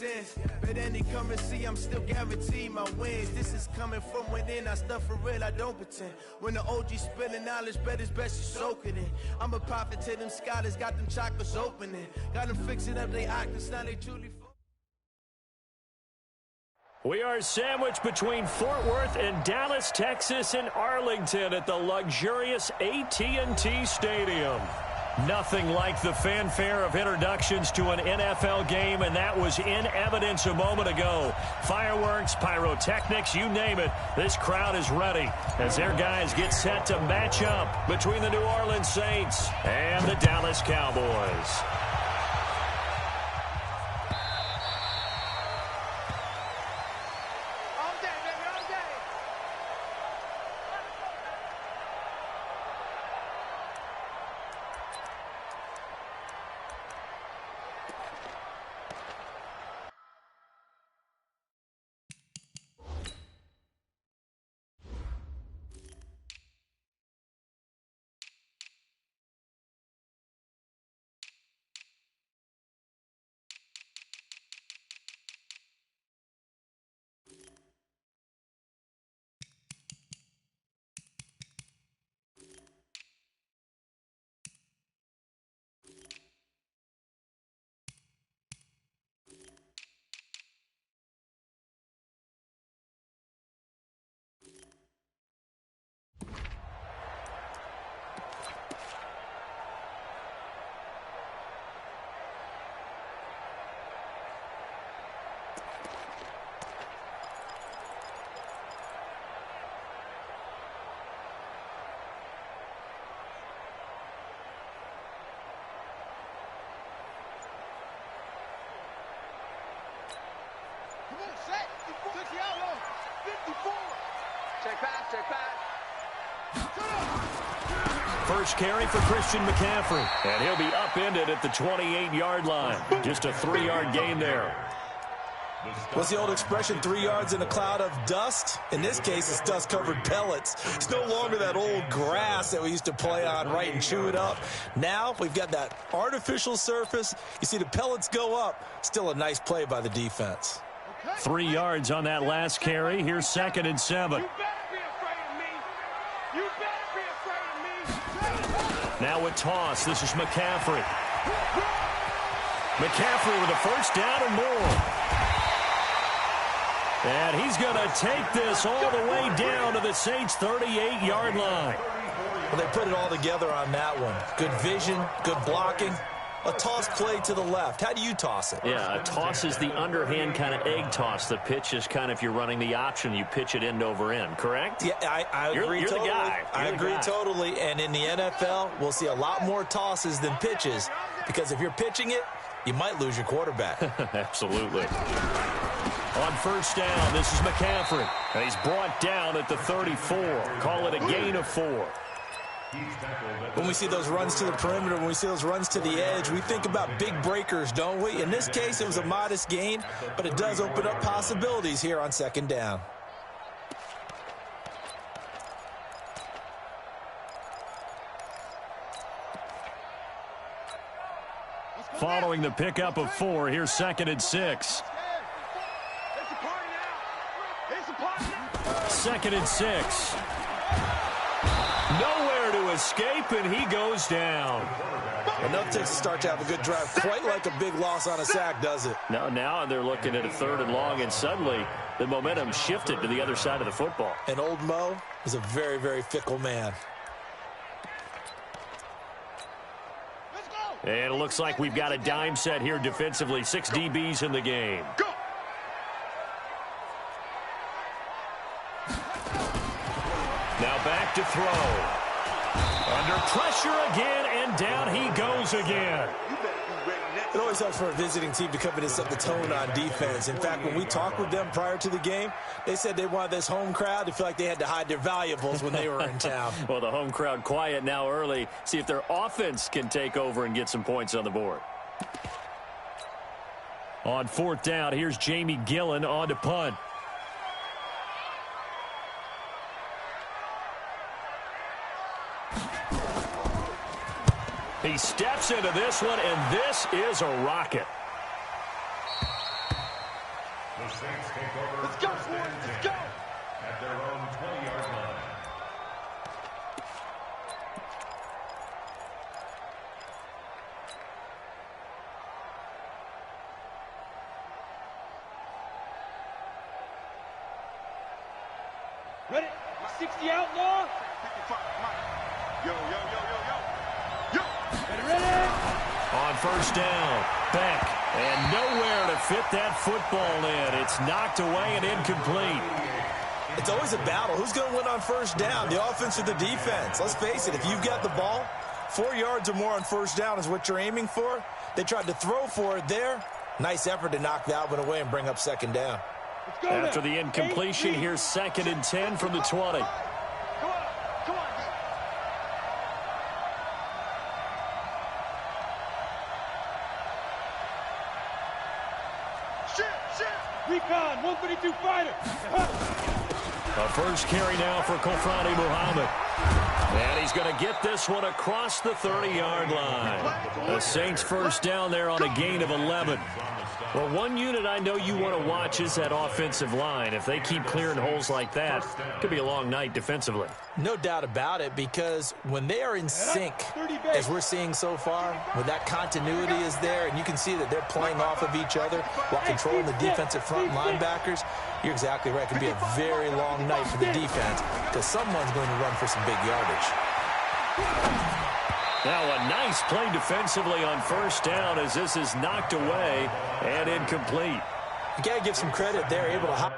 sense. But any currency, I'm still guaranteed my wins. This is coming from within. I stuff for real, I don't pretend. When the OG spilling knowledge, bet it's best you soak it in. I'm a prophet to them scholars, got them chakras opening. Got them fixing up they octaves, now they truly. We are sandwiched between Fort Worth and Dallas, Texas, and Arlington at the luxurious AT&T Stadium. Nothing like the fanfare of introductions to an NFL game, and that was in evidence a moment ago. Fireworks, pyrotechnics, you name it. This crowd is ready as their guys get set to match up between the New Orleans Saints and the Dallas Cowboys. First carry for Christian McCaffrey, and he'll be upended at the 28-yard line. Just a 3-yard gain there. What's the old expression, 3 yards in a cloud of dust? In this case, it's dust-covered pellets. It's no longer that old grass that we used to play on, right, and chew it up. Now we've got that artificial surface. You see the pellets go up. Still a nice play by the defense. 3 yards on that last carry. Here's 2nd and 7. Now a toss. This is McCaffrey. McCaffrey with a first down and more. And he's going to take this all the way down to the Saints' 38-yard line. Well, they put it all together on that one. Good vision, good blocking. A toss play to the left. How do you toss it? Yeah, a toss is the underhand kind of egg toss. The pitch is kind of, if you're running the option, you pitch it end over end, correct? Yeah, I agree totally. The guy. I agree totally. And in the NFL, we'll see a lot more tosses than pitches, because if you're pitching it, you might lose your quarterback. Absolutely. On first down, this is McCaffrey. And he's brought down at the 34. Call it a gain of 4. When we see those runs to the perimeter, when we see those runs to the edge, we think about big breakers, don't we? In this case, it was a modest gain, but it does open up possibilities here on 2nd down. Following the pickup of 4, here's 2nd and 6. 2nd and 6. Nowhere to escape, and he goes down. Enough to start to have a good drive. Quite like a big loss on a sack, does it? Now they're looking at a 3rd and long, and suddenly the momentum shifted to the other side of the football. And old Mo is a very, very fickle man. And it looks like we've got a dime set here defensively. 6 DBs in the game. Go! Now back to throw. Under pressure again, and down he goes again. It always helps for a visiting team to come in and set the tone on defense. In fact, when we talked with them prior to the game, they said they wanted this home crowd to feel like they had to hide their valuables when they were in town. Well, the home crowd quiet now early. See if their offense can take over and get some points on the board. On 4th down, here's Jamie Gillen on to punt. He steps into this one, and this is a rocket. Let's go, boys. Let's go. At their own 20-yard line. Ready? 60 outlaw. Yo. Ready? On first down, Beck, and nowhere to fit that football in. It's knocked away and incomplete. It's always a battle. Who's going to win on first down, the offense or the defense? Let's face it, if you've got the ball, 4 yards or more on first down is what you're aiming for. They tried to throw for it there. Nice effort to knock that one away and bring up second down. After the incompletion, here's 2nd and 10 from the 20. Come on. Shit. Recon, 132 fighter. A first carry now for Kofrani Muhammad. And he's going to get this one across the 30-yard line. The Saints first down there on a gain of 11. Well, one unit I know you want to watch is that offensive line. If they keep clearing holes like that, it could be a long night defensively. No doubt about it, because when they are in sync, as we're seeing so far, when that continuity is there, and you can see that they're playing off of each other while controlling the defensive front linebackers, you're exactly right. It could be a very long night for the defense because someone's going to run for some big yardage. Now a nice play defensively on first down as this is knocked away and incomplete. You got to give some credit. They're able to hop.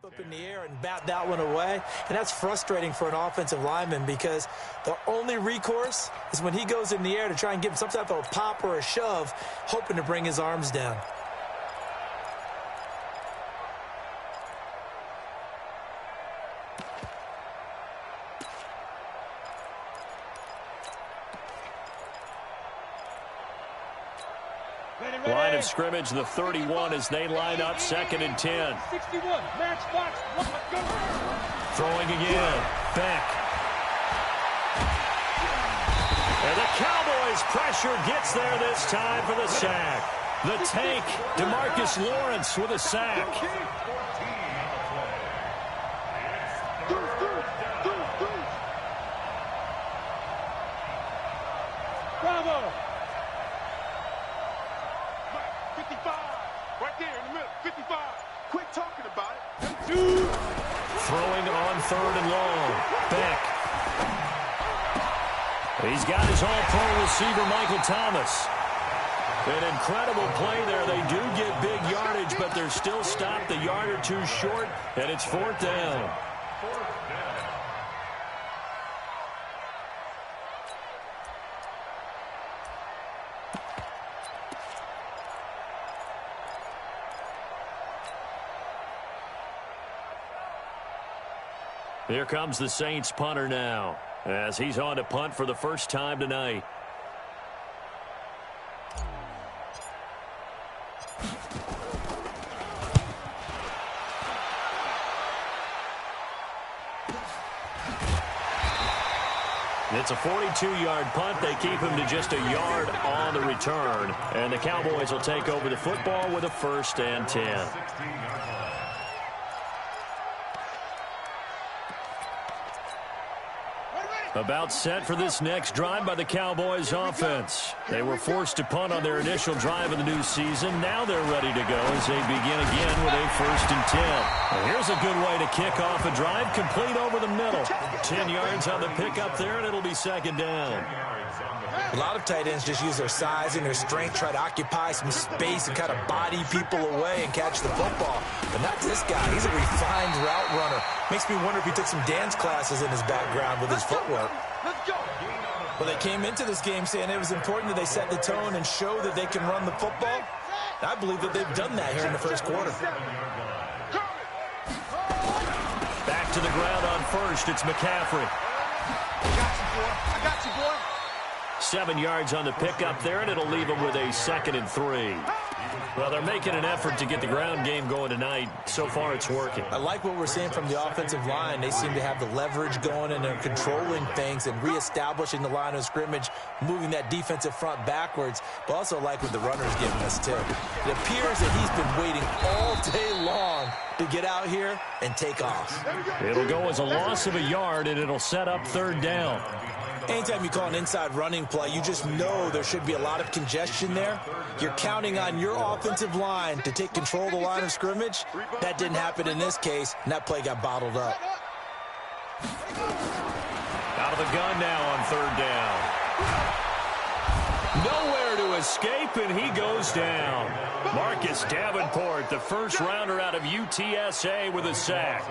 Up in the air and bat that one away, and that's frustrating for an offensive lineman because the only recourse is when he goes in the air to try and give some type of a pop or a shove, hoping to bring his arms down. Line of scrimmage, the 31 as they line up 2nd and 10. 61, match box, go. Throwing again, Beck. And the Cowboys pressure gets there this time for the sack. The tank, DeMarcus Lawrence with a sack. Bravo. 55. Right there in the middle. 55. Quit talking about it. Throwing on 3rd and long. Beck. He's got his all-pro receiver, Michael Thomas. An incredible play there. They do get big yardage, but they're still stopped a yard or two short, and it's 4th down. Here comes the Saints punter now, as he's on to punt for the first time tonight. It's a 42-yard punt. They keep him to just a yard on the return. And the Cowboys will take over the football with a 1st and 10. About set for this next drive by the Cowboys offense. They were forced to punt on their initial drive of the new season. Now they're ready to go as they begin again with a 1st and 10. And here's a good way to kick off a drive, complete over the middle. 10 yards on the pickup there, and it'll be 2nd down. A lot of tight ends just use their size and their strength, try to occupy some space and kind of body people away and catch the football. But not this guy. He's a refined route runner. Makes me wonder if he took some dance classes in his background with his footwork. Well, they came into this game saying it was important that they set the tone and show that they can run the football. I believe that they've done that here in the first quarter. Back to the ground on 1st. It's McCaffrey. I got you, boy. I got you. you, boy. 7 yards on the pickup there, and it'll leave them with a 2nd and 3. Well, they're making an effort to get the ground game going tonight. So far, it's working. I like what we're seeing from the offensive line. They seem to have the leverage going, and they're controlling things and reestablishing the line of scrimmage, moving that defensive front backwards, but also like what the runner's giving us, too. It appears that he's been waiting all day long to get out here and take off. It'll go as a loss of a yard, and it'll set up 3rd down. Anytime you call an inside running play, you just know there should be a lot of congestion there. You're counting on your offensive line to take control of the line of scrimmage. That didn't happen in this case, and that play got bottled up. Out of the gun now on 3rd down. Nowhere to escape, and he goes down. Marcus Davenport, the first rounder out of UTSA, with a sack.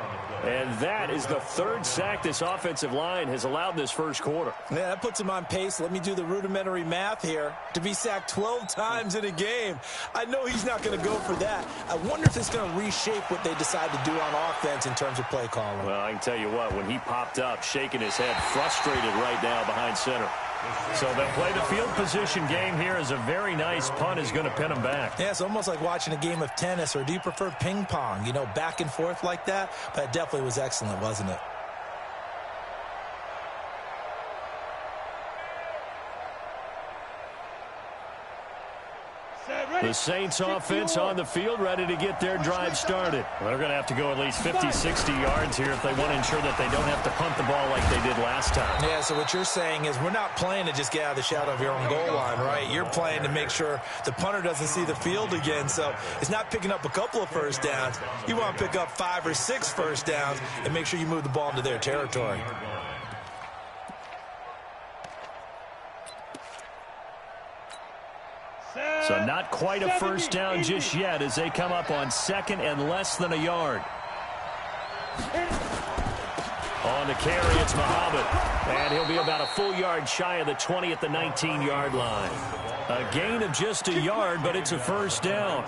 And that is the 3rd sack this offensive line has allowed this first quarter. Yeah, that puts him on pace. Let me do the rudimentary math here. To be sacked 12 times in a game. I know he's not going to go for that. I wonder if it's going to reshape what they decide to do on offense in terms of play calling. Well, I can tell you what, when he popped up, shaking his head, frustrated right now behind center. So they'll play the field position game here as a very nice punt is going to pin him back. Yeah, it's almost like watching a game of tennis, or do you prefer ping pong? You know, back and forth like that? But it definitely was excellent, wasn't it? The Saints offense on the field, ready to get their drive started. Well, they're going to have to go at least 50, 60 yards here if they want to ensure that they don't have to punt the ball like they did last time. Yeah, so what you're saying is we're not playing to just get out of the shadow of your own goal line, right? You're playing to make sure the punter doesn't see the field again. So it's not picking up a couple of first downs. You want to pick up 5 or 6 first downs and make sure you move the ball into their territory. So not quite a first down just yet as they come up on 2nd and less than a yard. On the carry, it's Muhammad. And he'll be about a full yard shy of the 20 at the 19-yard line. A gain of just a yard, but it's a first down.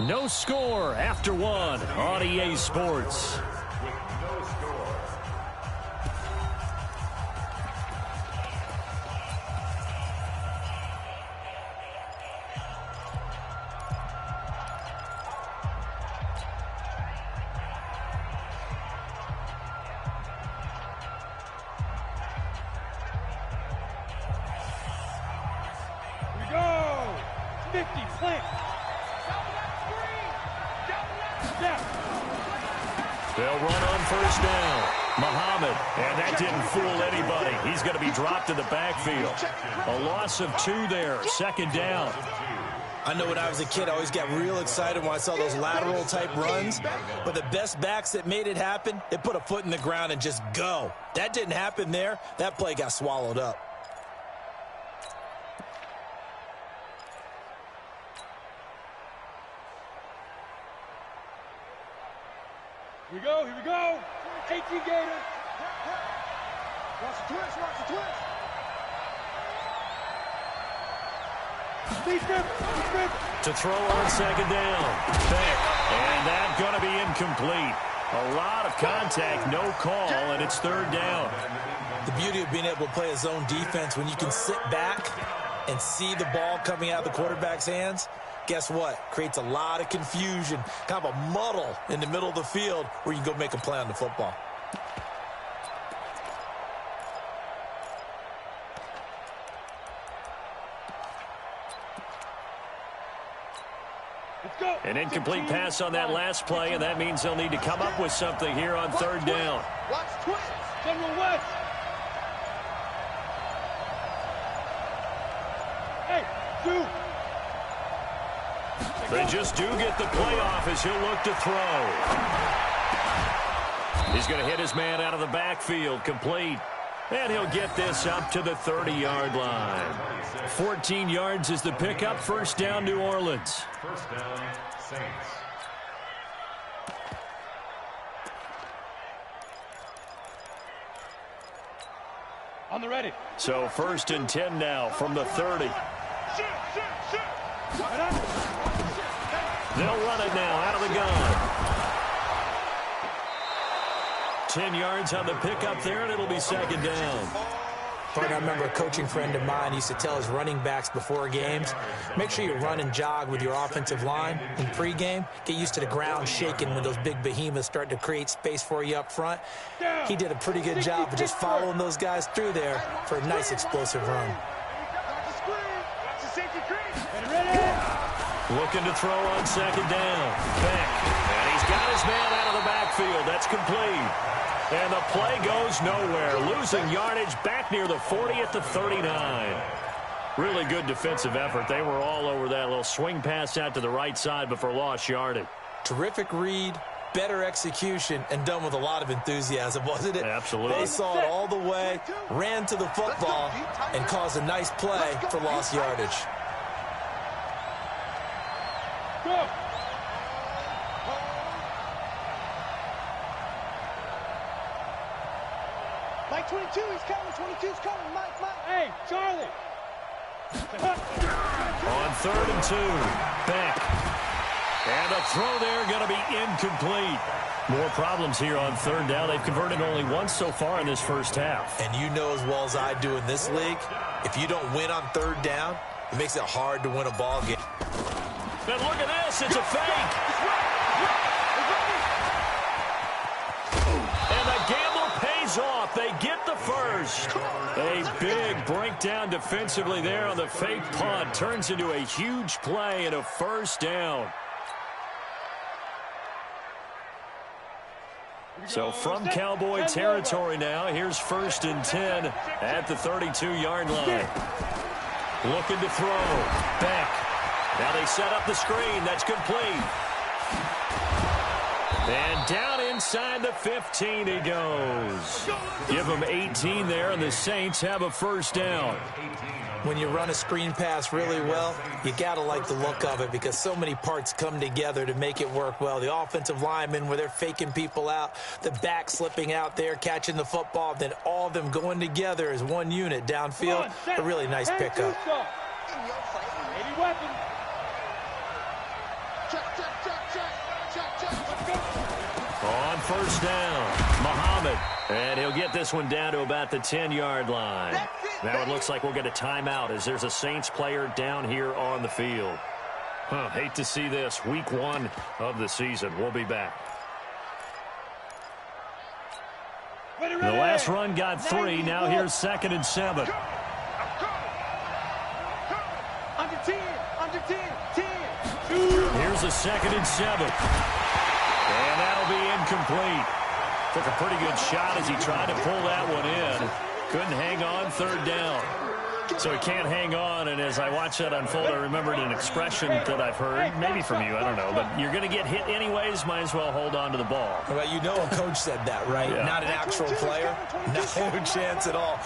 No score after 1 on EA Sports. They'll run on first down. Muhammad, and that didn't fool anybody. He's going to be dropped in the backfield. A loss of 2 there, 2nd down. I know when I was a kid, I always got real excited when I saw those lateral-type runs. But the best backs that made it happen, they put a foot in the ground and just go. That didn't happen there. That play got swallowed up. Here we go, here we go. 18 Gators. Watch the twist, watch the twist. To throw on 2nd down. And that's going to be incomplete. A lot of contact, no call, and it's 3rd down. The beauty of being able to play a zone defense when you can sit back and see the ball coming out of the quarterback's hands, guess what? Creates a lot of confusion, kind of a muddle in the middle of the field where you can go make a play on the football. An incomplete pass on that last play, and that means they'll need to come up with something here on 3rd down. Watch twist. General West. Hey, dude. They just do get the play off as he'll look to throw. He's going to hit his man out of the backfield, complete. And he'll get this up to the 30-yard line. 14 yards is the pickup. First down, New Orleans. First down, Saints. On the ready. So 1st and 10 now from the 30. They'll run it now out of the gun. 10 yards on the pickup there, and it'll be second down. Partner, I remember a coaching friend of mine used to tell his running backs before games, make sure you run and jog with your offensive line in pregame. Get used to the ground shaking when those big behemoths start to create space for you up front. He did a pretty good job of just following those guys through there for a nice explosive run. Looking to throw on second down. Beck. And he's got his man out of the backfield. That's complete. And the play goes nowhere. Losing yardage back near the 40 at the 39. Really good defensive effort. They were all over that little swing pass out to the right side before lost yardage. Terrific read, better execution, and done with a lot of enthusiasm, wasn't it? Absolutely. They saw it all the way, ran to the football, and caused a nice play for lost yardage. Go! Mike 22, he's coming. 22's coming. Mike. Hey, Charlie! On 3rd and 2, Beck. And the throw there going to be incomplete. More problems here on 3rd down. They've converted only once so far in this first half. And you know as well as I do in this league, if you don't win on 3rd down, it makes it hard to win a ball game. And look at this, it's a fake. And the gamble pays off. They get the first. A big breakdown defensively there on the fake punt. Turns into a huge play and a first down. So from Cowboy territory now, here's 1st and 10 at the 32-yard line. Looking to throw. Beck. Now they set up the screen. That's complete. And down inside the 15 he goes. Give them 18 there, and the Saints have a first down. When you run a screen pass really well, you got to like the look of it because so many parts come together to make it work well. The offensive linemen, where they're faking people out, the back slipping out there, catching the football, then all of them going together as one unit downfield. A really nice pickup. Any weapon. On first down, Muhammad. And he'll get this one down to about the 10-yard line. Now it looks like we'll get a timeout as there's a Saints player down here on the field. Hate to see this. Week 1 of the season. We'll be back. The last run got 3. Now here's 2nd and 7. Under 10. Under 10. 10. Here's a 2nd and 7. And that'll be incomplete. Took a pretty good shot as he tried to pull that one in. Couldn't hang on 3rd down. So he can't hang on, and as I watched that unfold, I remembered an expression that I've heard, maybe from you, I don't know, but you're going to get hit anyways, might as well hold on to the ball. Well, you know a coach said that, right? Yeah. Not an actual player. No chance at all.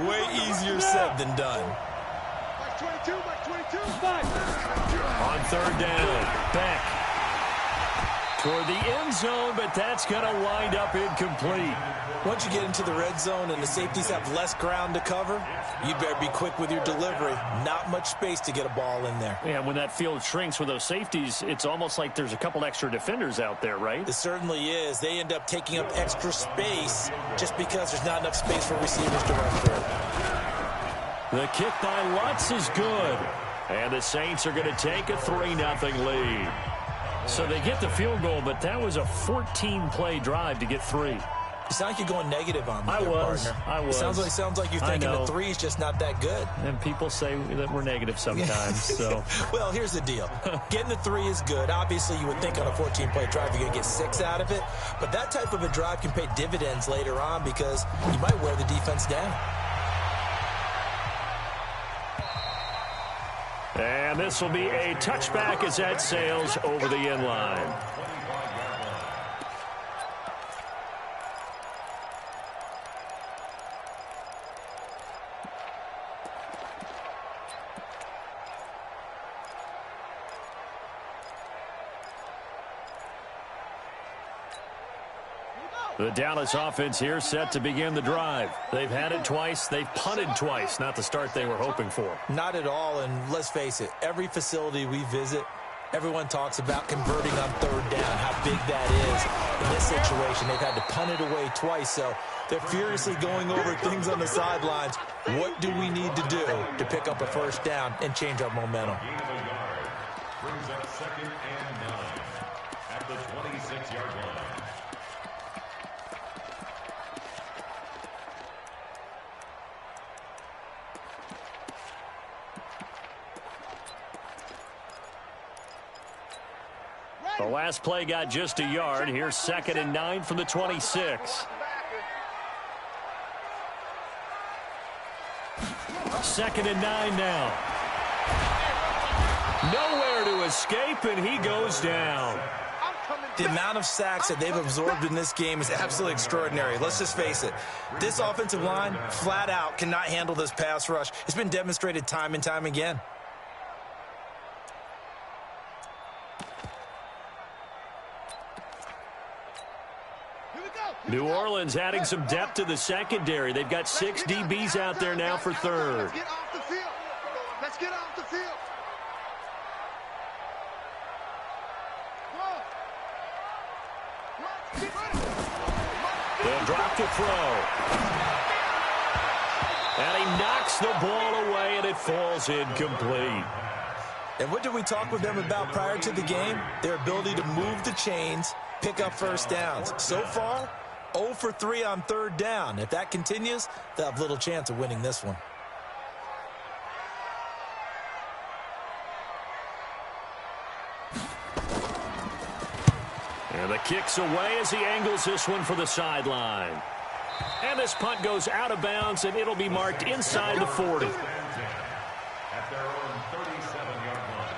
Way easier said than done. Mike 22, Mike 22. On 3rd down, Beck. Toward the end zone, but that's going to wind up incomplete. Once you get into the red zone and the safeties have less ground to cover, you better be quick with your delivery. Not much space to get a ball in there. Yeah, when that field shrinks with those safeties, it's almost like there's a couple extra defenders out there, right? It certainly is. They end up taking up extra space just because there's not enough space for receivers to run through. The kick by Lutz is good. And the Saints are going to take a 3-0 lead. So they get the field goal, but that was a 14-play drive to get 3. You sound like you're going negative on me, I was. Sounds like you're thinking the 3 is just not that good. And people say that we're negative sometimes. So, well, here's the deal. Getting the 3 is good. Obviously, you would think on a 14-play drive you're going to get 6 out of it. But that type of a drive can pay dividends later on because you might wear the defense down. And this will be a touchback as that sails over the end line. The Dallas offense here set to begin the drive. They've had it twice. They've punted twice. Not the start they were hoping for. Not at all, and let's face it, every facility we visit, Everyone talks about converting on third down, how big that is. In this situation, they've had to punt it away twice, so they're furiously going over things on the sidelines. What do we need to do to pick up a first down and change our momentum? Brings up 2nd and 9 at the 26-yard line. The last play got just a yard. Here's 2nd and 9 from the 26. 2nd and 9 now. Nowhere to escape, and he goes down. The amount of sacks that they've absorbed in this game is absolutely extraordinary. Let's just face it. This offensive line, flat out, cannot handle this pass rush. It's been demonstrated time and time again. New Orleans adding some depth to the secondary. They've got 6 DBs out there now for third. Let's get off the field. Let's get off the field. They'll drop to throw. And he knocks the ball away, and it falls incomplete. And what did we talk with them about prior to the game? Their ability to move the chains, pick up first downs. So far, 0 for 3 on third down. If that continues, they'll have little chance of winning this one. And the kick's away as he angles this one for the sideline. And this punt goes out of bounds, and it'll be marked inside the 40. At their own 37-yard line.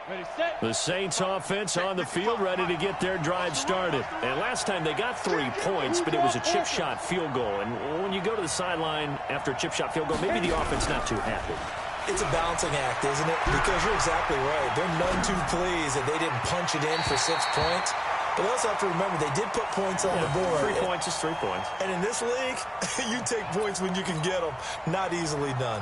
Ready, set. The Saints offense on the field, ready to get their drive started. And last time they got 3 points, but it was a chip shot field goal. And when you go to the sideline after a chip shot field goal, maybe the offense not too happy. It's a balancing act, isn't it? Because you're exactly right. They're none too pleased that they didn't punch it in for 6 points. But they also have to remember they did put points on the board. 3 points is 3 points. And in this league, you take points when you can get them. Not easily done.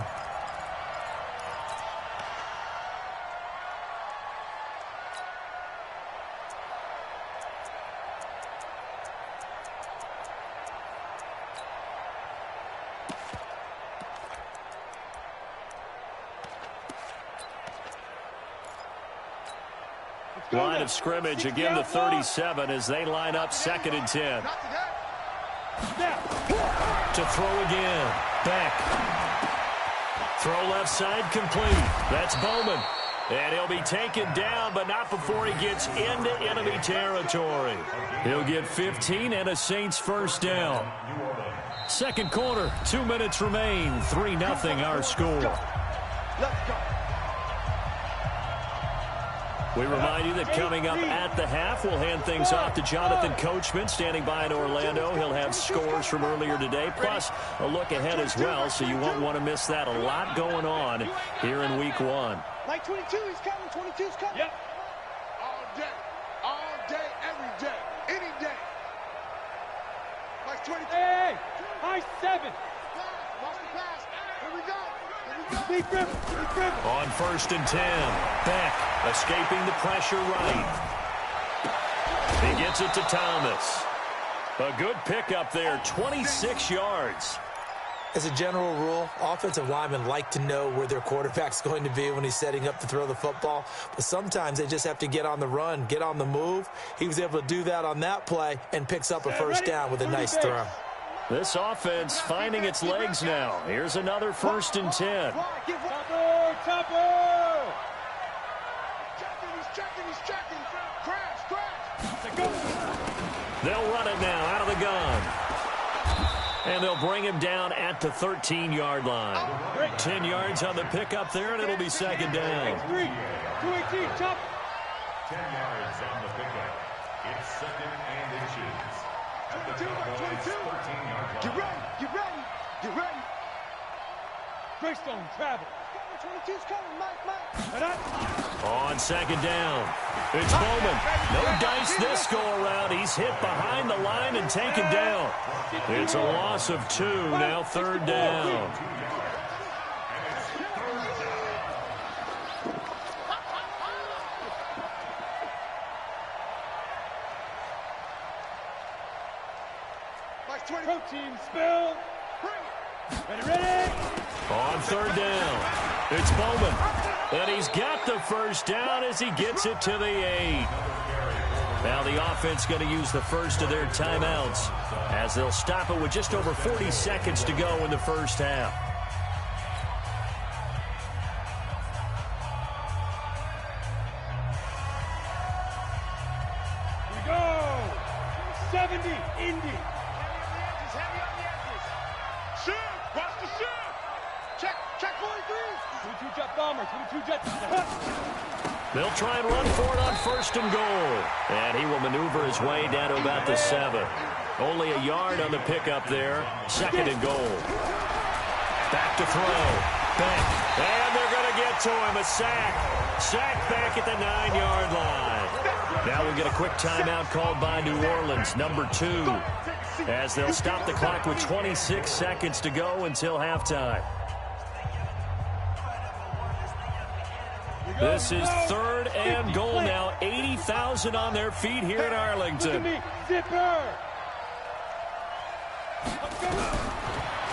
Line of scrimmage, again the 37 as they line up 2nd and 10. To throw again. Beck. Throw left side complete. That's Bowman. And he'll be taken down, but not before he gets into enemy territory. He'll get 15 and a Saints first down. Second quarter, 2 minutes remain. 3-0 our score. Let's go. We remind you that coming up at the half, we'll hand things off to Jonathan Coachman, standing by in Orlando. He'll have scores from earlier today, plus a look ahead as well, so you won't want to miss that. A lot going on here in Week 1. Like 22, he's coming. 22's coming. Yep. All day, every day, any day. Like 22. Hey, high 7. Lost the pass. Here we go. Deep dribble. On 1st and 10, Beck escaping the pressure right. He gets it to Thomas. A good pickup there, 26 yards. As a general rule, offensive linemen like to know where their quarterback's going to be when he's setting up to throw the football. But sometimes they just have to get on the run, get on the move. He was able to do that on that play and picks up a first down with a nice throw. This offense finding its legs now. Here's another 1st and 10. Topper! He's checking. Crash. They'll run it now out of the gun. And they'll bring him down at the 13-yard line. 10 yards on the pickup there, and it'll be 2nd down. 218, chop. 10 yards on the pickup. It's 2nd and inches. At the Cowboys' 13-yard line. Get ready. Greystone travel. 22's coming, Mike. On second down, it's Bowman. No dice this go around. He's hit behind the line and taken down. It's a loss of 2, now third down. Protein spill. Ready. On third down, it's Bowman. And he's got the first down as he gets it to the 8. Now the offense going to use the first of their timeouts as they'll stop it with just over 40 seconds to go in the first half. Here we go. 70, Indy. Shoot! Watch the shoot! Check 43. 22 jet bomber, 22 jet. They'll try and run for it on first and goal. And he will maneuver his way down to about the 7. Only a yard on the pickup there. Second and goal. Back to throw. Back. And they're going to get to him. A sack. Sack back at the 9-yard line. Now we'll get a quick timeout called by New Orleans, number 2. As they'll stop the clock with 26 seconds to go until halftime. This is third and goal now. 80,000 on their feet here in Arlington. Zipper.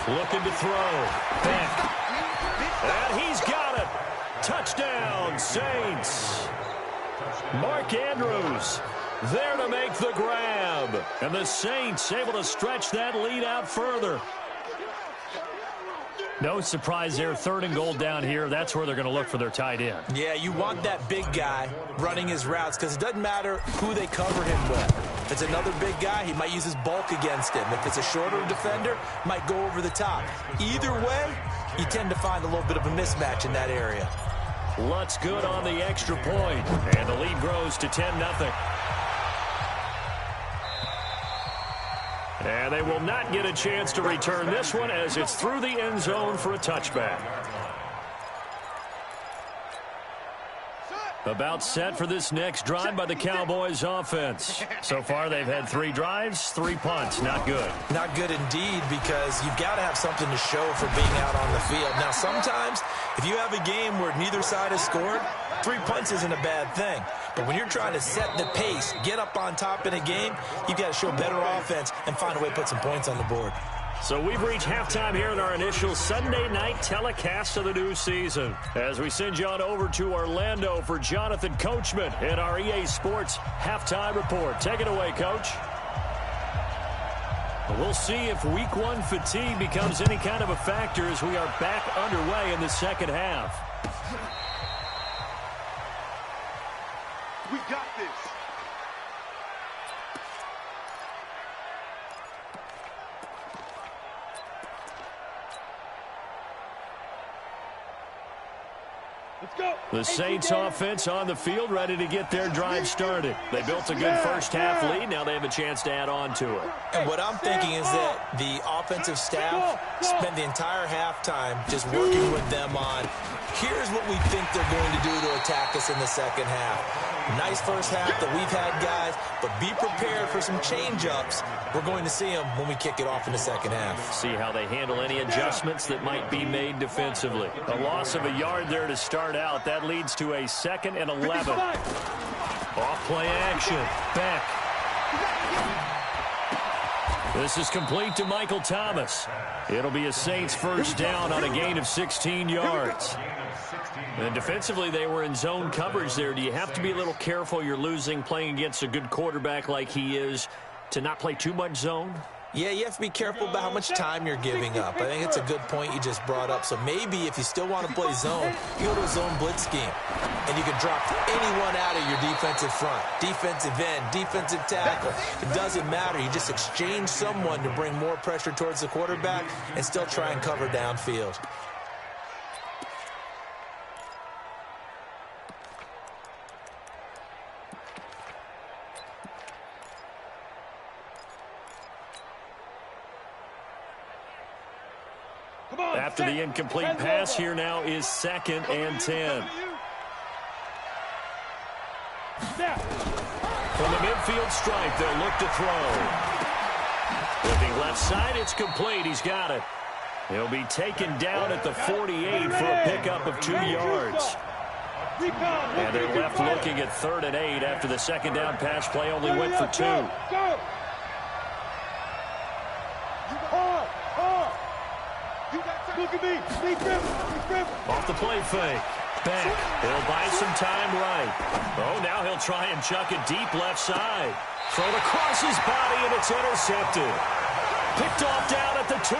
Looking to throw. Back. And he's got it. Touchdown, Saints. Mark Andrews there to make the grab. And the Saints able to stretch that lead out further. No surprise there. Third and goal down here. That's where they're going to look for their tight end. Yeah, you want that big guy running his routes because it doesn't matter who they cover him with. If it's another big guy, he might use his bulk against him. If it's a shorter defender, might go over the top. Either way, you tend to find a little bit of a mismatch in that area. Lutz good on the extra point. And the lead grows to 10-0. And they will not get a chance to return this one as it's through the end zone for a touchback. About set for this next drive by the Cowboys offense. So far they've had 3 drives, 3 punts. Not good. Not good indeed, because you've got to have something to show for being out on the field. Now sometimes if you have a game where neither side has scored, 3 punts isn't a bad thing. But when you're trying to set the pace, get up on top in a game, you've got to show better offense and find a way to put some points on the board. So we've reached halftime here in our initial Sunday night telecast of the new season. As we send you on over to Orlando for Jonathan Coachman in our EA Sports halftime report. Take it away, Coach. We'll see if week 1 fatigue becomes any kind of a factor as we are back underway in the second half. We got this. Let's go. The Saints offense on the field, ready to get their drive started. They built a good first half lead. Now they have a chance to add on to it. And what I'm thinking is that the offensive staff spent the entire halftime just working with them on, here's what we think they're going to do to attack us in the second half. Nice first half that we've had, guys, but be prepared for some change-ups. We're going to see them when we kick it off in the second half. See how they handle any adjustments that might be made defensively. A loss of a yard there to start out. That leads to a 2nd and 11. Off play action. Back. This is complete to Michael Thomas. It'll be a Saints first down on a gain of 16 yards. And defensively, they were in zone coverage there. Do you have to be a little careful? You're losing playing against a good quarterback like he is to not play too much zone? Yeah, you have to be careful about how much time you're giving up. I think it's a good point you just brought up. So maybe if you still want to play zone, you go to a zone blitz scheme. And you can drop anyone out of your defensive front. Defensive end, defensive tackle. It doesn't matter. You just exchange someone to bring more pressure towards the quarterback and still try and cover downfield. Come After the incomplete pass, here now is 2nd and 10. From the midfield stripe, they'll look to throw. Looking left side, it's complete. He's got it. He'll be taken down at the 48 for a pickup of 2 yards. And they're left looking at 3rd and 8 after the second down pass play only went for 2. Off the play fake. Back. He'll buy some time right. Oh, now he'll try and chuck it deep left side. Thrown across his body, and it's intercepted. Picked off down at the 2.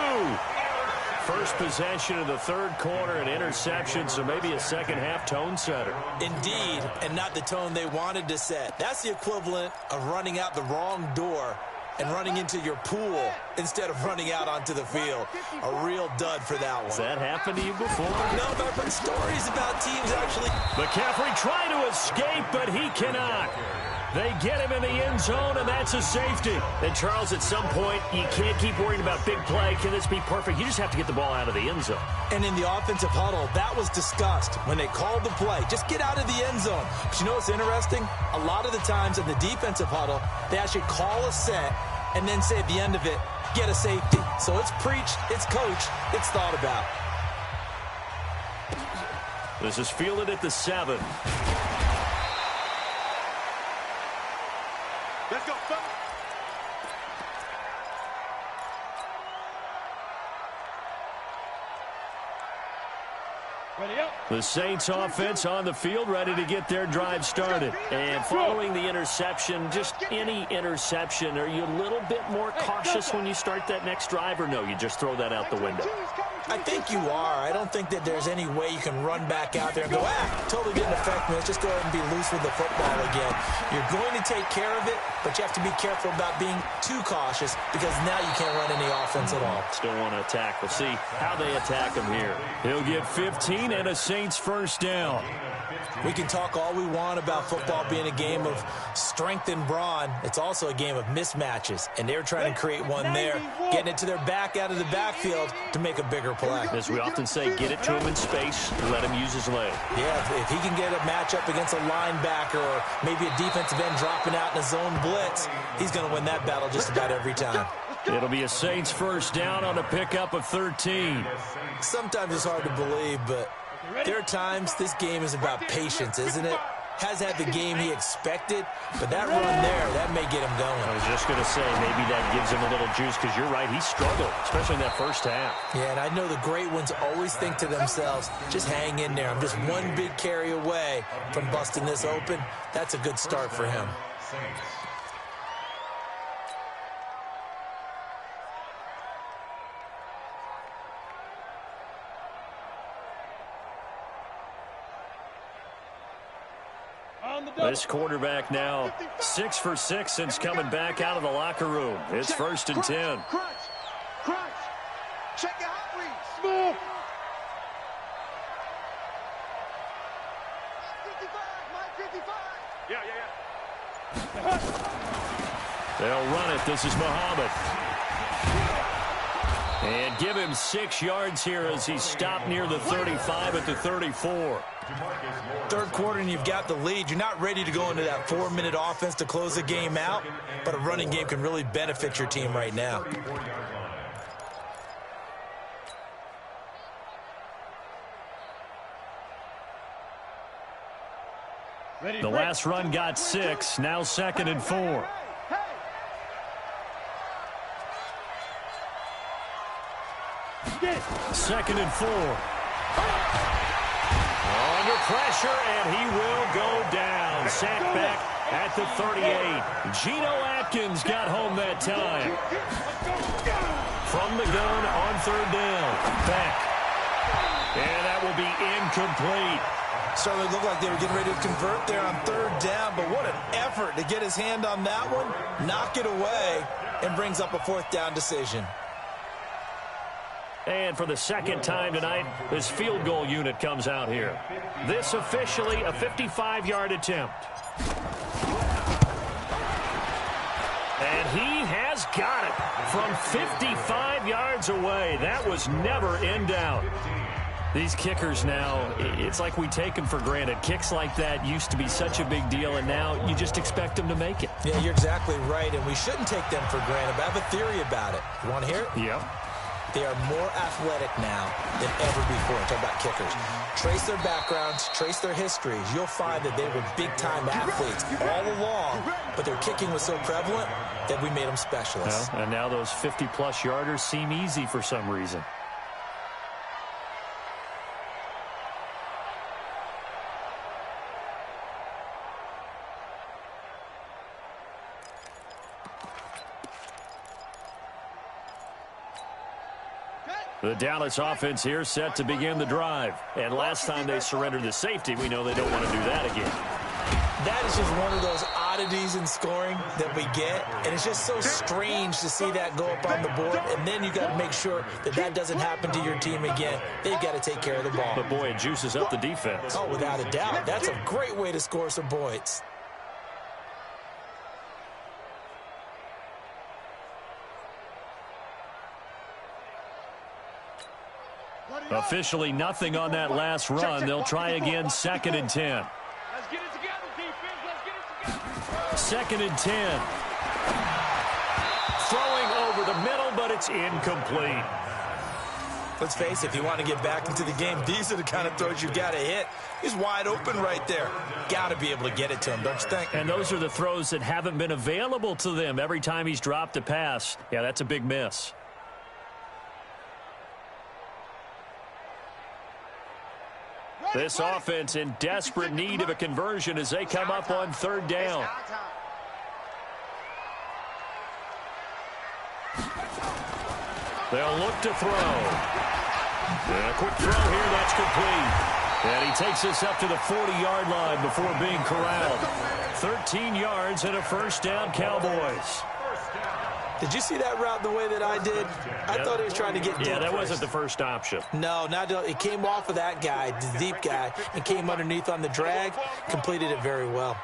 First possession of the 3rd quarter, an interception, so maybe a second-half tone setter. Indeed, and not the tone they wanted to set. That's the equivalent of running out the wrong door and running into your pool instead of running out onto the field. A real dud for that one. Has that happened to you before? No, but I've heard stories about teams actually. McCaffrey trying to escape, but he cannot. They get him in the end zone, and that's a safety. And, Charles, at some point, you can't keep worrying about big play. Can this be perfect? You just have to get the ball out of the end zone. And in the offensive huddle, that was discussed when they called the play. Just get out of the end zone. But you know what's interesting? A lot of the times in the defensive huddle, they actually call a set and then say at the end of it, get a safety. So it's preached, it's coached, it's thought about. This is fielded at the 7. Let's go, fella. Ready up. The Saints offense on the field, ready to get their drive started. And following the interception, just any interception, are you a little bit more cautious when you start that next drive, or no, you just throw that out the window? I think you are. I don't think that there's any way you can run back out there and go, totally didn't affect me. Let's just go ahead and be loose with the football again. You're going to take care of it, but you have to be careful about being too cautious because now you can't run any offense at all. Still want to attack. We'll see how they attack him here. He'll get 15 and a Saints first down. We can talk all we want about football being a game of strength and brawn. It's also a game of mismatches, and they're trying to create one there, getting it to their back out of the backfield to make a bigger play. As we often say, get it to him in space, let him use his leg. Yeah, if he can get a matchup against a linebacker or maybe a defensive end dropping out in a zone blitz, he's going to win that battle just about every time. It'll be a Saints first down on a pickup of 13. Sometimes it's hard to believe, but there are times this game is about patience, isn't it? Has had the game he expected, but that run there, that may get him going. I was just going to say, maybe that gives him a little juice, because you're right, he struggled, especially in that first half. Yeah, and I know the great ones always think to themselves, just hang in there. I'm just one big carry away from busting this open. That's a good start for him. This quarterback now 6 for 6 since coming back out of the locker room. It's 1st and 10. Crunch. Check your hot reads. Move. 55, Mike 55. They'll run it. This is Muhammad. And give him 6 yards here as he stopped near the 35 at the 34. Third quarter and you've got the lead. You're not ready to go into that 4-minute offense to close the game out, but a running game can really benefit your team right now. The last run got 6. Now 2nd and 4. Second and 4. Under pressure, and he will go down. Sacked back at the 38. Geno Atkins got home that time. From the gun on 3rd down. Back. And that will be incomplete. Certainly looked like they were getting ready to convert there on 3rd down, but what an effort to get his hand on that one, knock it away, and brings up a 4th down decision. And for the second time tonight, this field goal unit comes out here. This officially a 55-yard attempt. And he has got it from 55 yards away. That was never in doubt. These kickers now, it's like we take them for granted. Kicks like that used to be such a big deal, and now you just expect them to make it. Yeah, you're exactly right, and we shouldn't take them for granted, but I have a theory about it. You want to hear it? Yep. They are more athletic now than ever before. I'm talking about kickers. Trace their backgrounds, trace their histories. You'll find that they were big-time athletes all along, but their kicking was so prevalent that we made them specialists. Well, and now those 50-plus yarders seem easy for some reason. The Dallas offense here set to begin the drive. And last time they surrendered the safety, we know they don't want to do that again. That is just one of those oddities in scoring that we get. And it's just so strange to see that go up on the board. And then you got to make sure that that doesn't happen to your team again. They've got to take care of the ball. But, boy, it juices up the defense. Oh, without a doubt. That's a great way to score some points. Officially nothing on that last run. They'll try again, 2nd and 10. Let's get it together, defense. Let's get it 2nd together. and 10. Throwing over the middle, but it's incomplete. Let's face it, if you want to get back into the game, these are the kind of throws you got to hit. He's wide open right there. Got to be able to get it to him, don't you think? And those are the throws that haven't been available to them every time he's dropped a pass. Yeah, that's a big miss. This offense in desperate need of a conversion as they come up on 3rd down. They'll look to throw. And a quick throw here, that's complete. And he takes us up to the 40-yard line before being corralled. 13 yards and a 1st down, Cowboys. Did you see that route the way that I did? I thought he was trying to get deep. Yeah, that first. wasn't the first option. No, it came off of that guy, the deep guy, and came underneath on the drag, completed it very well.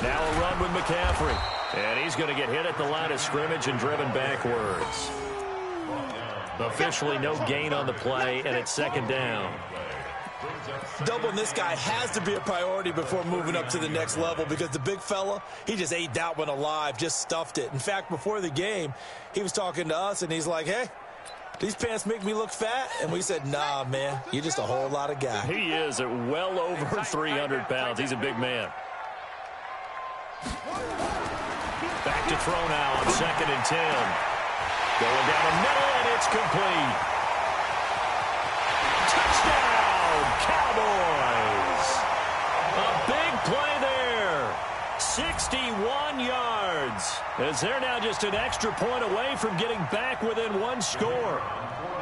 Now a run with McCaffrey. And he's going to get hit at the line of scrimmage and driven backwards. Officially no gain on the play, and it's 2nd down. Doubling this guy has to be a priority before moving up to the next level because the big fella, he just ate that one alive, just stuffed it. In fact, before the game, he was talking to us, and he's like, hey, these pants make me look fat? And we said, nah, man, you're just a whole lot of guy. He is at well over 300 pounds. He's a big man. Back to throw now on 2nd and 10. Going down the middle, and it's complete. Touchdown, Cowboys. A big play there. 61 yards. As they're now just an extra point away from getting back within 1 score.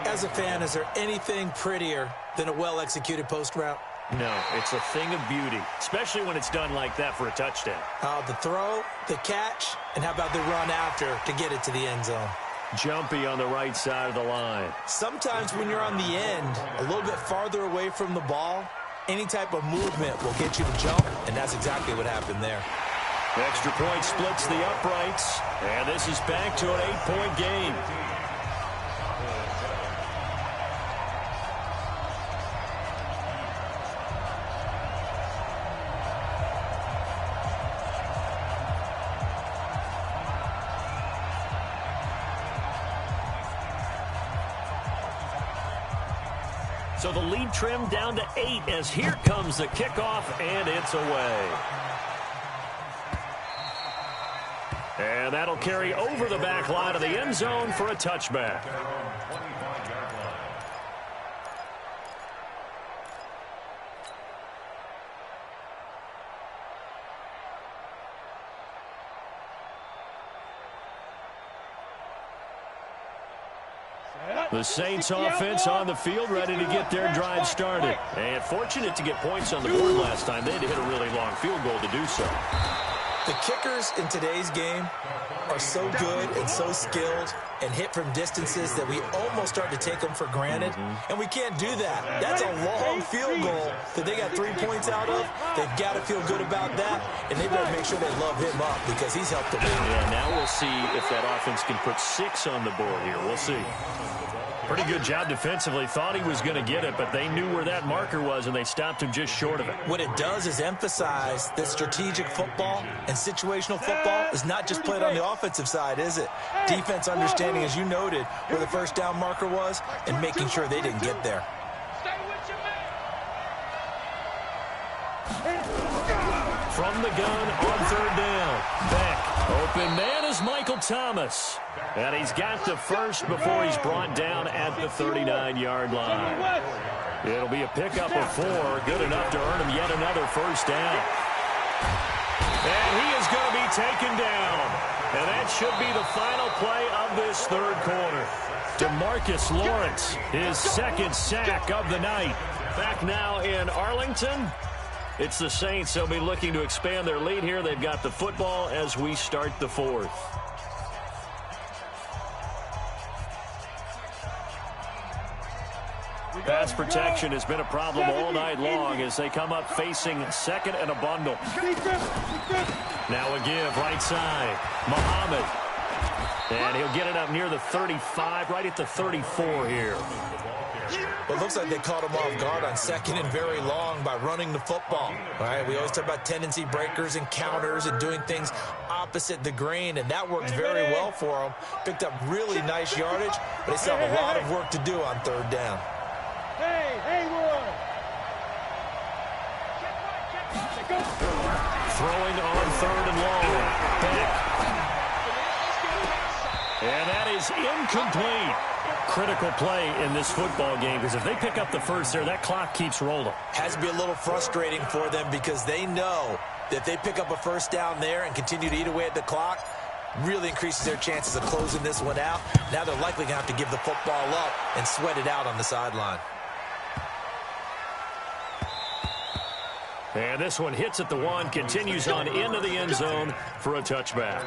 As a fan, is there anything prettier than a well-executed post route? No, it's a thing of beauty, especially when it's done like that for a touchdown. The throw, the catch, and how about the run after to get it to the end zone? Jumpy on the right side of the line. Sometimes when you're on the end, a little bit farther away from the ball, any type of movement will get you to jump, and that's exactly what happened there. Extra point splits the uprights, and this is back to an 8-point game. So the lead trimmed down to 8 as here comes the kickoff, and it's away. And that'll carry over the back line of the end zone for a touchback. The Saints offense on the field, ready to get their drive started. And fortunate to get points on the board last time. They had to hit a really long field goal to do so. The kickers in today's game are so good and so skilled and hit from distances that we almost start to take them for granted, and we can't do that. That's a long field goal that they got 3 points out of. They've got to feel good about that, and they better make sure they love him up because he's helped them out. Yeah, now we'll see if that offense can put 6 on the board here. We'll see. Pretty good job defensively. Thought he was going to get it, but they knew where that marker was, and they stopped him just short of it. What it does is emphasize that strategic football and situational football is not just played on the offensive side, is it? Defense understanding, as you noted, where the first down marker was and making sure they didn't get there. From the gun on third down. Back. Open man is Michael Thomas. And he's got the first before he's brought down at the 39-yard line. It'll be a pickup of 4. Good enough to earn him yet another first down. And he is going to be taken down. And that should be the final play of this third quarter. DeMarcus Lawrence, his second sack of the night. Back now in Arlington. It's the Saints. They'll be looking to expand their lead here. They've got the football as we start the fourth. Pass protection has been a problem all night long as they come up facing second and a bundle. Now a give, right side. Muhammad. And he'll get it up near the 35, right at the 34 here. Well, it looks like they caught him off guard on second and very long by running the football. All right, we always talk about tendency breakers and counters and doing things opposite the grain, and that worked very well for them. Picked up really nice yardage, but they still have a lot of work to do on third down. Throwing on third and long. Back. And that is incomplete. Critical play in this football game because if they pick up the first there, that clock keeps rolling. Has to be a little frustrating for them because they know that if they pick up a first down there and continue to eat away at the clock, really increases their chances of closing this one out. Now they're likely going to have to give the football up and sweat it out on the sideline. And this one hits at the 1, continues on into the end zone for a touchback.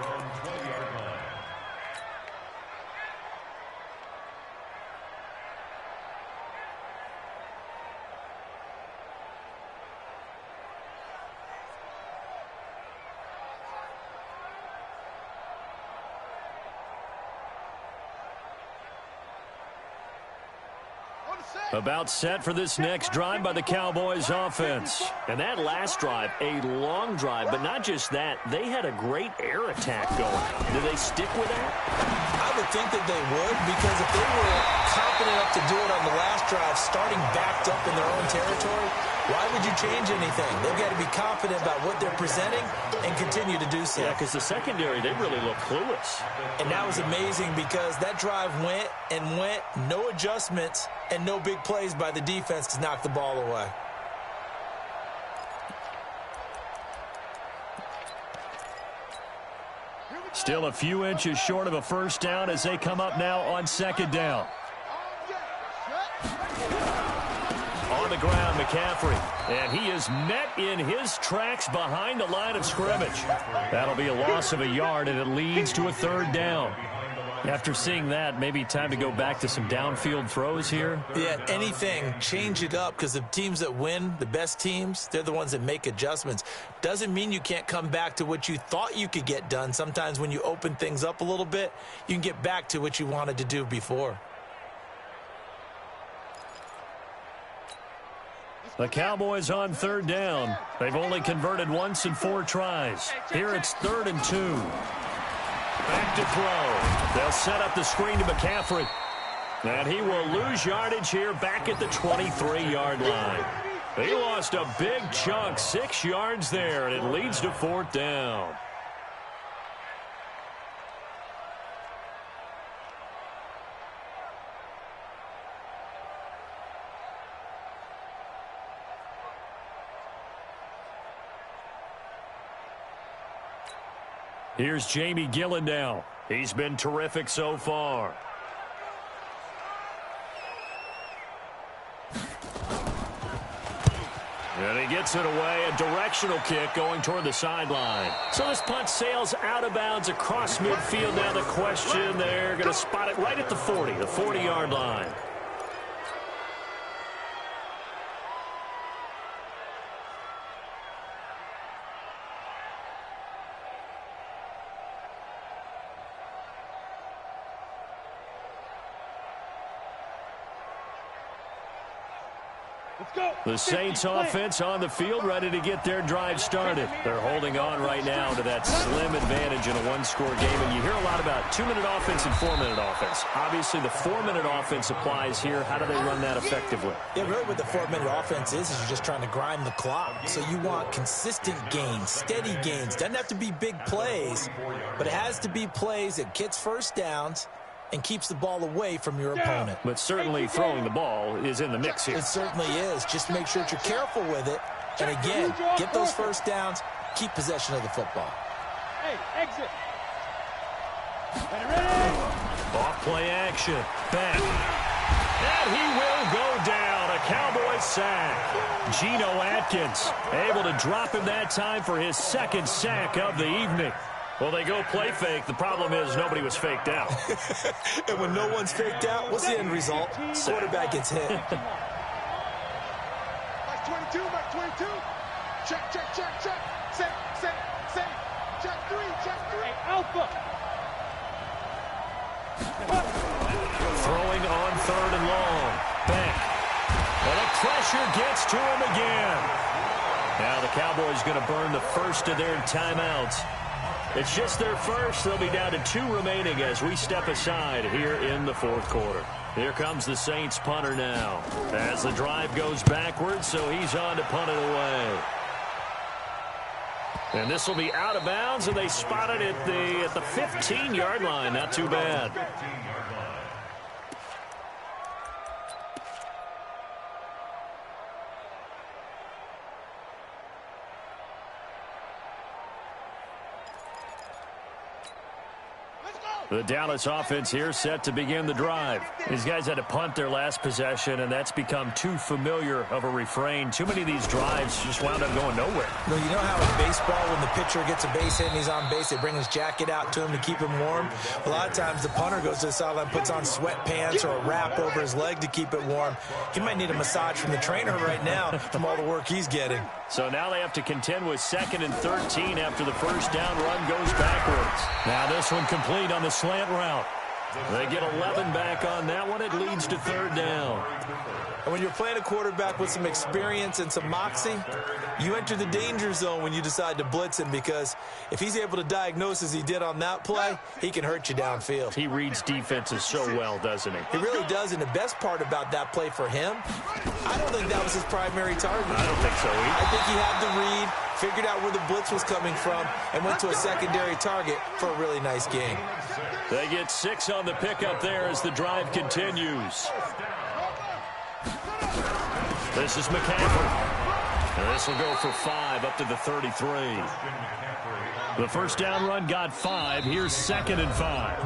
About set for this next drive by the Cowboys offense. And that last drive, a long drive, but not just that, they had a great air attack going. Do they stick with that? I would think that they would, because if they were confident enough to do it on the last drive, starting backed up in their own territory, why would you change anything? They've got to be confident about what they're presenting and continue to do so. Yeah, because the secondary, they really look clueless. And that was amazing because that drive went and went, no adjustments and no big plays by the defense to knock the ball away. Still a few inches short of a first down as they come up now on second down. On the ground, McCaffrey. And he is met in his tracks behind the line of scrimmage. That'll be a loss of a yard, and it leads to a third down. After seeing that, maybe time to go back to some downfield throws here. Yeah, anything, change it up, because the teams that win, the best teams, they're the ones that make adjustments. Doesn't mean you can't come back to what you thought you could get done. Sometimes when you open things up a little bit, you can get back to what you wanted to do before. The Cowboys on third down. They've only converted once in 4 tries. Here it's 3rd and 2. Back to throw. They'll set up the screen to McCaffrey. And he will lose yardage here back at the 23-yard line. He lost a big chunk, 6 yards there, and it leads to 4th down. Here's Jamie Gillen now. He's been terrific so far. And he gets it away, a directional kick going toward the sideline. So this punt sails out of bounds across midfield. Now the question, they're going to spot it right at the 40, the 40-yard line. The Saints offense on the field, ready to get their drive started. They're holding on right now to that slim advantage in a one-score game. And you hear a lot about 2-minute offense and 4-minute offense. Obviously, the 4-minute offense applies here. How do they run that effectively? Yeah, really what the 4-minute offense is you're just trying to grind the clock. So you want consistent gains, steady gains. Doesn't have to be big plays, but it has to be plays that gets first downs and keeps the ball away from your opponent. But certainly throwing the ball is in the mix here. It certainly is. Just make sure that you're careful with it. And again, get those first downs, keep possession of the football. Hey, exit. Off play action. Back. And he will go down. A Cowboys sack. Geno Atkins able to drop him that time for his second sack of the evening. Well, they go play fake. The problem is nobody was faked out. And when no one's faked out, what's the end result? Quarterback gets hit. Back 22, back 22. Check, check, check, check. Set, set, set. Check 3, check 3. Hey, Alpha. Throwing on 3rd and long. Back. Well, the pressure gets to him again. Now the Cowboys going to burn the first of their timeouts. It's just their first. They'll be down to 2 remaining as we step aside here in the 4th quarter. Here comes the Saints punter now as the drive goes backwards, so he's on to punt it away. And this will be out of bounds, and they spot it at the 15-yard line. Not too bad. The Dallas offense here set to begin the drive. These guys had to punt their last possession, and that's become too familiar of a refrain. Too many of these drives just wound up going nowhere. Well, you know how in baseball, when the pitcher gets a base hit and he's on base, they bring his jacket out to him to keep him warm? A lot of times the punter goes to the sideline, puts on sweatpants or a wrap over his leg to keep it warm. He might need a massage from the trainer right now from all the work he's getting. So now they have to contend with 2nd and 13 after the first down run goes backwards. Now this one complete on the slant route. They get 11 back on that one. It leads to 3rd down. And when you're playing a quarterback with some experience and some moxie, you enter the danger zone when you decide to blitz him, because if he's able to diagnose as he did on that play, he can hurt you downfield. He reads defenses so well, doesn't he? He really does, and the best part about that play for him, I don't think that was his primary target. I don't think so either. I think he had the read, figured out where the blitz was coming from, and went to a secondary target for a really nice game. They get 6 on the pickup there as the drive continues. This is McCaffrey. And this will go for 5 up to the 33. The first down run got 5. Here's 2nd and 5.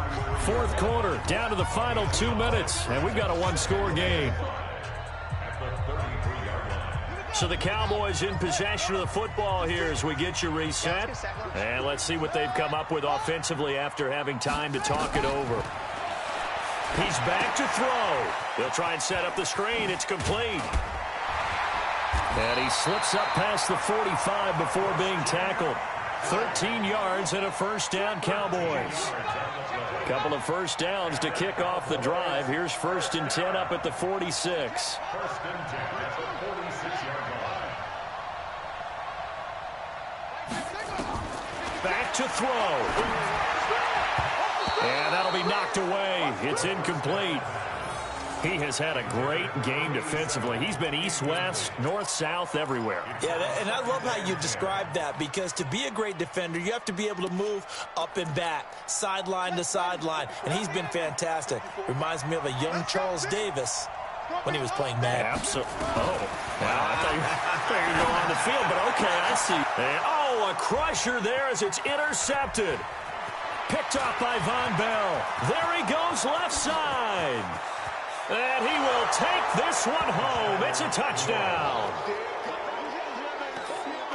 4th quarter, down to the final 2 minutes, and we've got a 1-score game. So the Cowboys in possession of the football here as we get you reset. And let's see what they've come up with offensively after having time to talk it over. He's back to throw. They'll try and set up the screen. It's complete. And he slips up past the 45 before being tackled. 13 yards and a first down, Cowboys. Couple of first downs to kick off the drive. Here's 1st and 10 up at the 46. Back to throw. And that'll be knocked away. It's incomplete. He has had a great game defensively. He's been east-west, north-south, everywhere. Yeah, and I love how you described that, because to be a great defender, you have to be able to move up and back, sideline to sideline, and he's been fantastic. Reminds me of a young Charles Davis when he was playing Madden. Absolutely. Oh, wow. I thought you were going to go on the field, but okay, I see. And, a crusher there as it's intercepted. Picked off by Von Bell. There he goes left side. And he will take this one home. It's a touchdown.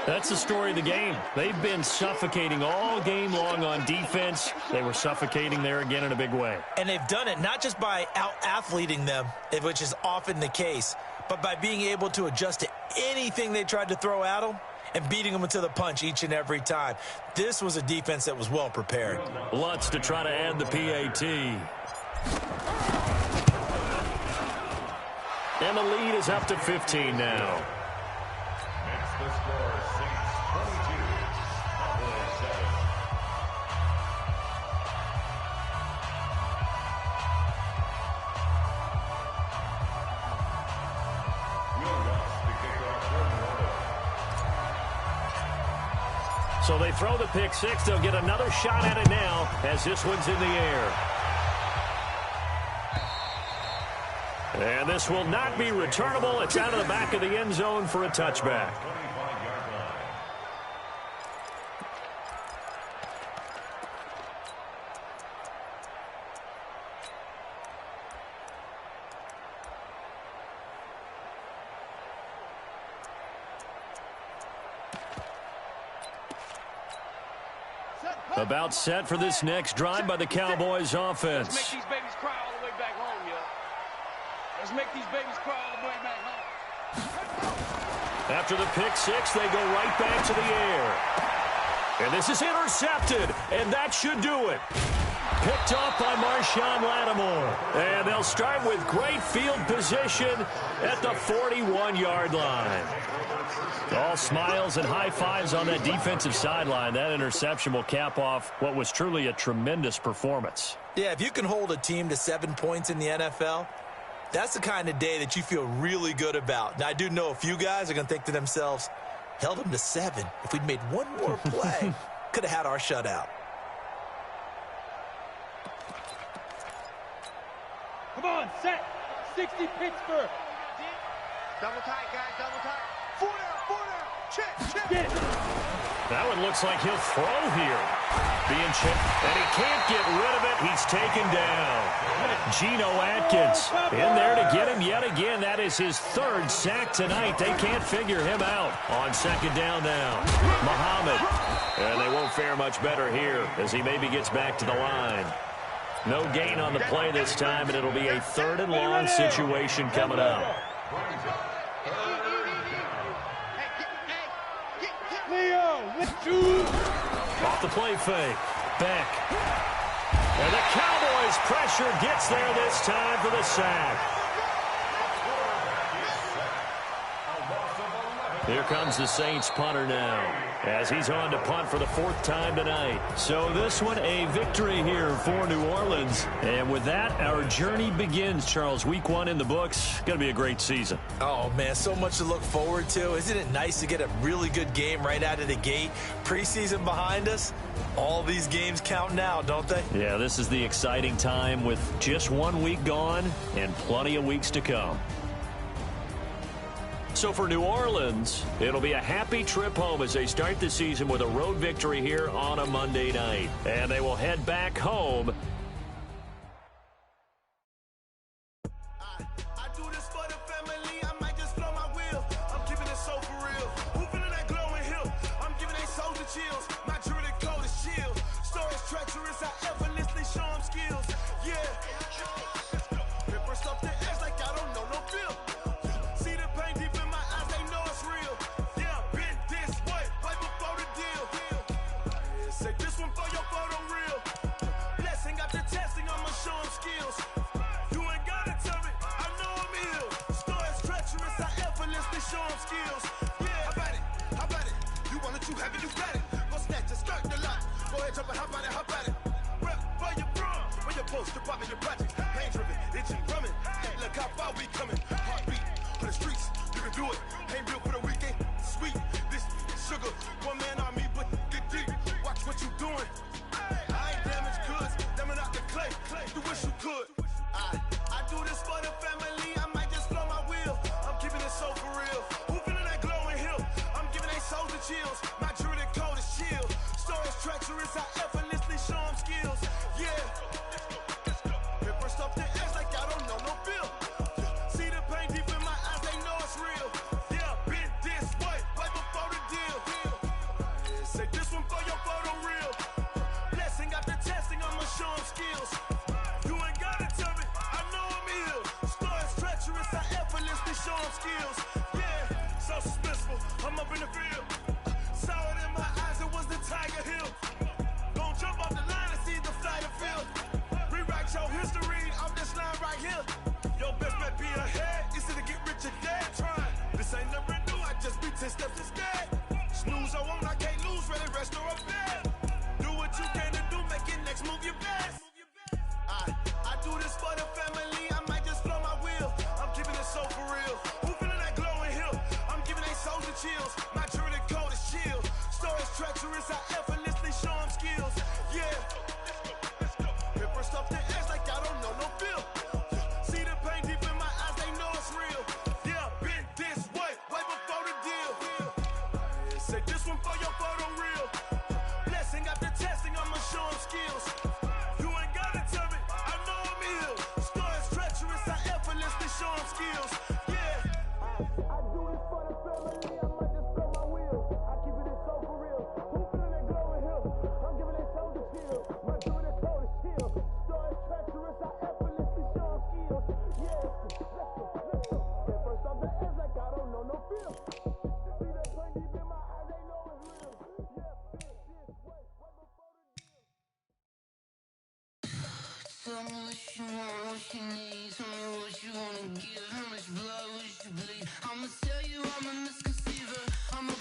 That's the story of the game. They've been suffocating all game long on defense. They were suffocating there again in a big way. And they've done it not just by out-athleting them, which is often the case, but by being able to adjust to anything they tried to throw at them and beating them to the punch each and every time. This was a defense that was well prepared. Lutz to try to add the PAT. And the lead is up to 15 now. Makes the score Saints 22, Cowboys 7. Will Lutz, the kickoff for New Orleans. So they throw the pick six. They'll get another shot at it now as this one's in the air. And this will not be returnable. It's out of the back of the end zone for a touchback. 25-yard line. About set for this next drive by the Cowboys offense. Let's make these babies cry all the way back home, yo. Let's make these babies cry all the way back home. After the pick six, they go right back to the air. And this is intercepted, and that should do it. Picked off by Marshawn Lattimore. And they'll start with great field position at the 41-yard line. All smiles and high fives on that defensive sideline. That interception will cap off what was truly a tremendous performance. Yeah, if you can hold a team to 7 points in the NFL, that's the kind of day that you feel really good about. Now, I do know a few guys are going to think to themselves, held them to 7. If we'd made one more play, could have had our shutout. Come on, set. 60 Pittsburgh. Double tight, guys, double tight. 4 down, 4 down. Check, check. Get it. That one looks like he'll throw here. Being chipped, and he can't get rid of it. He's taken down. Geno Atkins in there to get him yet again. That is his 3rd sack tonight. They can't figure him out on 2nd down now. Muhammad. And they won't fare much better here as he maybe gets back to the line. No gain on the play this time, and it'll be a 3rd and long situation coming up. Leo, let's do. Off the play fake. Beck. And the Cowboys' pressure gets there this time for the sack. Here comes the Saints punter now as he's on to punt for the 4th time tonight. So this one a victory here for New Orleans. And with that, our journey begins, Charles. Week 1 in the books. Going to be a great season. Oh, man, so much to look forward to. Isn't it nice to get a really good game right out of the gate? Preseason behind us. All these games count now, don't they? Yeah, this is the exciting time with just 1 week gone and plenty of weeks to come. So for New Orleans, it'll be a happy trip home as they start the season with a road victory here on a Monday night. And they will head back home. I do this for the family, I might just blow my wheel. I'm keeping it so for real. Moving in that glowing hill. I'm giving they soldier chills. My jewelry code is chill. Stories treacherous, I effortlessly show them skills. Yeah. Pepper stuff the edge like I don't know no feel. See the pain deep in my eyes, they know it's real. Yeah, been this way, right before the deal. Say this one for your photo real. Blessing after testing, I'ma show them skills. You ain't gotta tell me, I know I'm ill. Stories treacherous, I effortlessly show them skills. Yeah, how about it? You want it, you have it, you got it. Go snatch it, start the lot. Go ahead, jump it, hop on it, hop on it. Rep for your bro, when you're supposed to pop in your project. Pain driven, itching, drumming. Look how far we coming. Heartbeat for the streets, you can do it. Ain't built for the weekend, sweet. This sugar, one man army, but get deep. Watch what you doing. I ain't damaged goods, damn it out the clay. You wish you could. I do this for the family, I might just blow my wheel. I'm keeping it so for real. Moving in that glowing hill. I'm giving they soldier chills. My jewelry code is chill. Stories treacherous, I effortlessly show them skills. Yeah. Pepper stuff the edge like I don't know no feel. See the pain deep in my eyes, they know it's real. Yeah, been this way, right before the deal. Say this one for your photo reel. Blessing after testing, I'ma show him skills. You ain't gotta tell me, I know I'm ill. Stories treacherous, I effortlessly show him skills. Yeah. I do this for the family, I might just throw my wheel. I keep it so for real. Who feeling that glow in here? I'm giving it soldier chill. My doing it cold as chill. Stories treacherous, I effortlessly show him skills. Yeah. Let's go. At first off the edge like I don't know no feel. See that pain deep in my eyes, they know it's real. Yeah, this way, right before the deal. Tell me what you want, what you need. Tell me what you wanna give. How much blood would you bleed? I'ma tell you I'm a misconceiver. I'm a